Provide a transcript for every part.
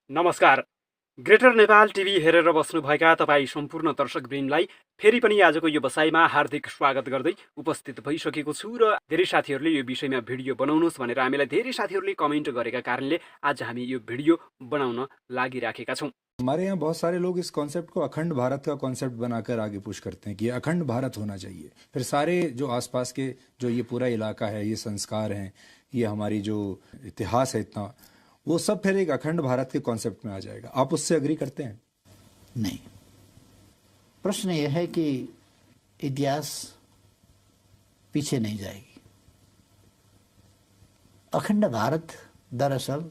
नमस्कार। Greater Nepal TV हेरेर बस्नुभएका तपाईँ सम्पूर्ण दर्शकवृन्दलाई फेरि पनि आजको यो बसाइमा हार्दिक स्वागत गर्दै उपस्थित भइसकेको छु र धेरै साथीहरूले यो विषयमा भिडियो बनाउनुहोस् भनेर हामीलाई धेरै साथीहरूले कमेन्ट गरेका कारणले आज हामी यो भिडियो बनाउन लागिराखेका छौँ। हमारे यहाँ बहुत सारे लोग इस कॉन्सेप्ट को अखंड भारत का कॉन्सेप्ट बनाकर आगे पुश करते हैं कि अखंड भारत होना चाहिए। फिर सारे जो आसपास के जो ये पूरा इलाका है, ये संस्कार हैं, ये हमारी जो इतिहास है इतना, वो सब फिर एक अखंड भारत के कॉन्सेप्ट में आ जाएगा। आप उससे अग्री करते हैं? नहीं। प्रश्न यह है कि इतिहास पीछे नहीं जाएगी। अखंड भारत दरअसल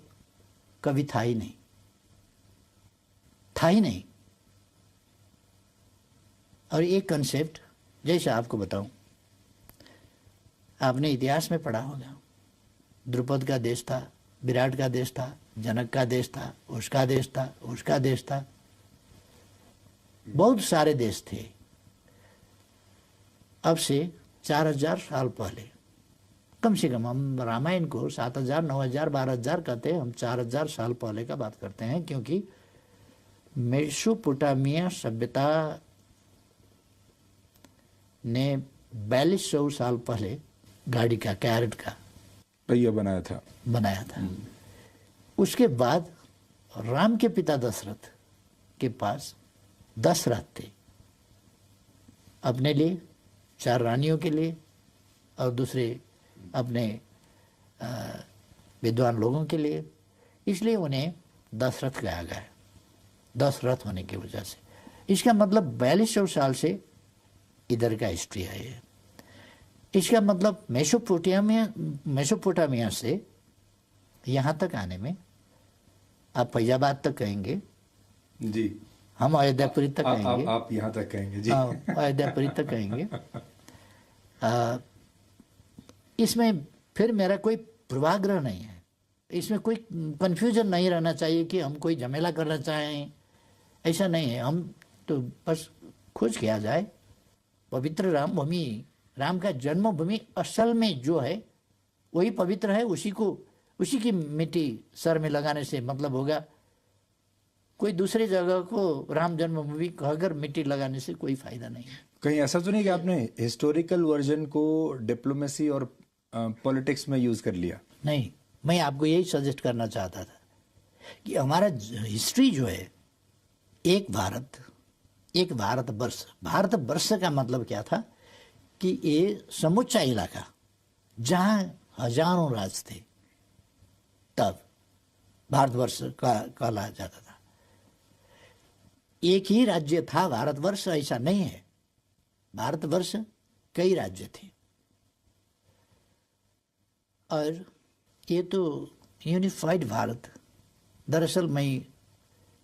कभी था ही नहीं, था ही नहीं। और एक कंसेप्ट जैसे आपको बताऊं, आपने इतिहास में पढ़ा होगा, द्रुपद का देश था, विराट का देश था, जनक का देश था, उसका देश था, उसका देश था, बहुत सारे देश थे। अब से 4000 साल पहले, कम से कम हम रामायण को 7000, 9000, 12000 कहते हैं, हम 4000 साल पहले का बात करते हैं, क्योंकि मेसोपोटामिया सभ्यता ने 4200 साल पहले गाड़ी का, कैरेट का पहिया बनाया था। उसके बाद राम के पिता दशरथ के पास 10 रथ थे, अपने लिए, 4 रानियों के लिए और दूसरे अपने विद्वान लोगों के लिए। इसलिए उन्हें 10 रथ कहा गया, 10 रथ होने की वजह से। इसका मतलब 4200 साल से इधर का हिस्ट्री है ये। इसका मतलब मेसोपोटामिया से यहाँ तक आने में, आप फैजाबाद तक कहेंगे जी, हम अयोध्यापुरी तक कहेंगे, आप यहाँ तक कहेंगे जी, अयोध्यापुरी तक कहेंगे। इसमें फिर मेरा कोई पूर्वाग्रह नहीं है, इसमें कोई कंफ्यूजन नहीं रहना चाहिए कि हम कोई झमेला करना चाहें, ऐसा नहीं है। हम तो बस खोज किया जाए, पवित्र राम भूमि, राम का जन्मभूमि असल में जो है वही पवित्र है, उसी की मिट्टी सर में लगाने से मतलब होगा। कोई दूसरे जगह को राम जन्मभूमि कहकर मिट्टी लगाने से कोई फायदा नहीं है। कहीं ऐसा तो नहीं कि आपने हिस्टोरिकल वर्जन को डिप्लोमेसी और पॉलिटिक्स में यूज कर लिया? नहीं, मैं आपको यही सजेस्ट करना चाहता था कि हमारा हिस्ट्री जो है, एक भारत, एक भारतवर्ष। भारतवर्ष का मतलब क्या था कि ये समूचा इलाका जहां हजारों राज्य थे, तब भारतवर्ष का कहला जाता था। एक ही राज्य था भारतवर्ष, ऐसा नहीं है। भारतवर्ष कई राज्य थे, और ये तो यूनिफाइड भारत। दरअसल मैं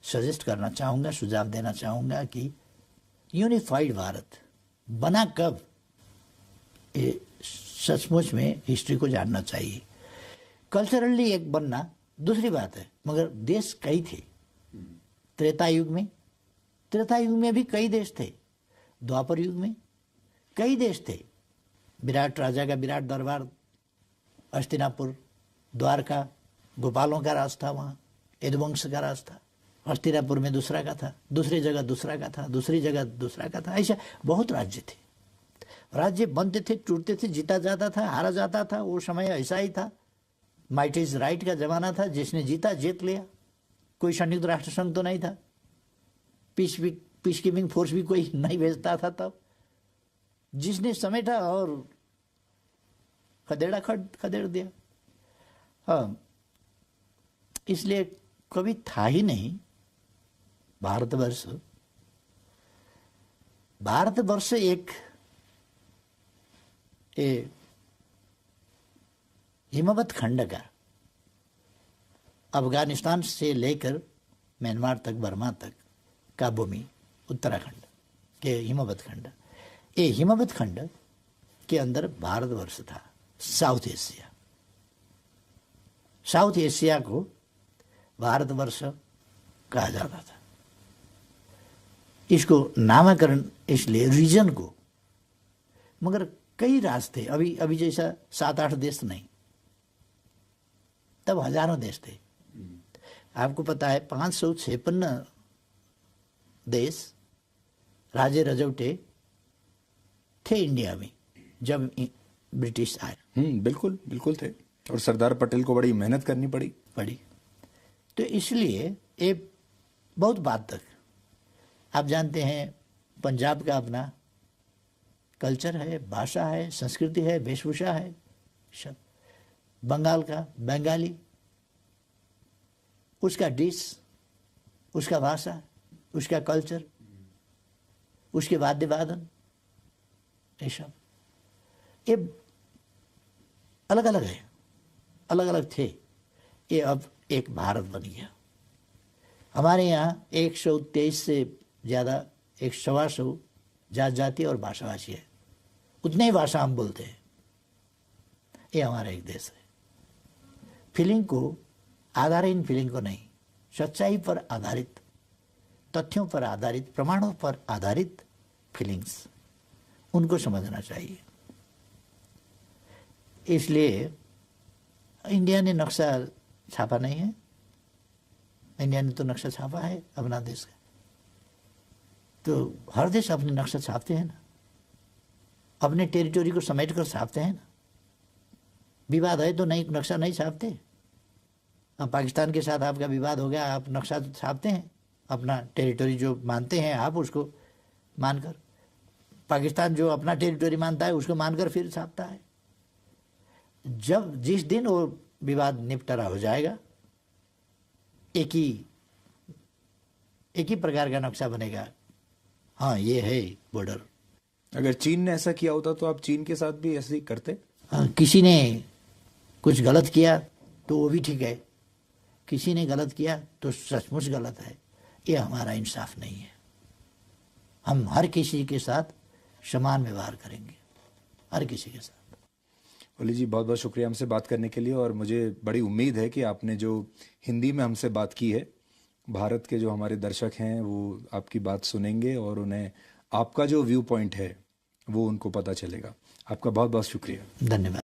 सजेस्ट करना चाहूँगा, सुझाव देना चाहूँगा कि यूनिफाइड भारत बना कब, ये सचमुच में हिस्ट्री को जानना चाहिए। कल्चरली एक बनना दूसरी बात है, मगर देश कई थे। त्रेता युग में भी कई देश थे, द्वापर युग में कई देश थे। विराट राजा का विराट दरबार, हस्तिनापुर, द्वारका, गोपालों का राज था, वहाँ यदुवंश का राज था। हस्तिनापुर में दूसरा का था, दूसरी जगह दूसरा का था, दूसरी जगह दूसरा का था। ऐसा बहुत राज्य थे। राज्य बनते थे, टूटते थे, जीता जाता था, हारा जाता था। वो समय ऐसा ही था, माइट इज राइट का जमाना था। जिसने जीता जीत लिया। कोई संयुक्त राष्ट्र संघ तो नहीं था, पीस कीपिंग फोर्स भी कोई नहीं भेजता था तब। जिसने समेटा और खदेड़ दिया। हाँ, इसलिए कभी था ही नहीं भारतवर्ष। भारतवर्ष एक हिमवत खंड का, अफगानिस्तान से लेकर म्यांमार तक, बर्मा तक का भूमि, उत्तराखंड के हिमवत खंड, ये हिमवत खंड के अंदर भारतवर्ष था। साउथ एशिया को भारतवर्ष कहा जाता था। इसको नामकरण इसलिए रीजन को, मगर कई राज थे। अभी जैसा 7-8 देश नहीं, तब हजारों देश थे। आपको पता है 556 देश राजे रजौटे थे इंडिया में जब ब्रिटिश आए। बिल्कुल बिल्कुल थे, और सरदार पटेल को बड़ी मेहनत करनी पड़ी। तो इसलिए ये बहुत बात तक आप जानते हैं, पंजाब का अपना कल्चर है, भाषा है, संस्कृति है, वेशभूषा है, सब। बंगाल का बंगाली, उसका डिश, उसका भाषा, उसका कल्चर, उसके वाद्य वादन, ये सब ये अलग अलग है, अलग अलग थे। ये अब एक भारत बन गया। हमारे यहाँ 123 से ज़्यादा 125 जात जाति और भाषाभाषी है, उतने ही भाषा हम बोलते हैं। ये हमारा एक देश है। फीलिंग को आधारहीन फीलिंग को नहीं, सच्चाई पर आधारित, तथ्यों पर आधारित, प्रमाणों पर आधारित फीलिंग्स, उनको समझना चाहिए। इसलिए इंडिया ने नक्शा छापा नहीं है, इंडिया ने तो नक्शा छापा है अपना देश का। तो हर देश अपने नक्शा छापते हैं ना, अपने टेरिटोरी को समेट कर छापते हैं ना। विवाद है तो नहीं, नक्शा नहीं छापते। अब पाकिस्तान के साथ आपका विवाद हो गया, आप नक्शा तो छापते हैं, अपना टेरिटोरी जो मानते हैं आप उसको मानकर। पाकिस्तान जो अपना टेरिटोरी मानता है उसको मानकर फिर छापता है। जब जिस दिन वो विवाद निपटारा हो जाएगा, एक ही प्रकार का नक्शा बनेगा। हाँ, ये है बॉर्डर। अगर चीन ने ऐसा किया होता तो आप चीन के साथ भी ऐसे ही करते? हाँ, किसी ने कुछ गलत किया तो वो भी ठीक है, किसी ने गलत किया तो सचमुच गलत है। ये हमारा इंसाफ नहीं है। हम हर किसी के साथ समान व्यवहार करेंगे, हर किसी के साथ। ओली जी, बहुत बहुत शुक्रिया हमसे बात करने के लिए, और मुझे बड़ी उम्मीद है कि आपने जो हिंदी में हमसे बात की है, भारत के जो हमारे दर्शक हैं वो आपकी बात सुनेंगे और उन्हें आपका जो व्यू पॉइंट है वो उनको पता चलेगा। आपका बहुत बहुत शुक्रिया। धन्यवाद।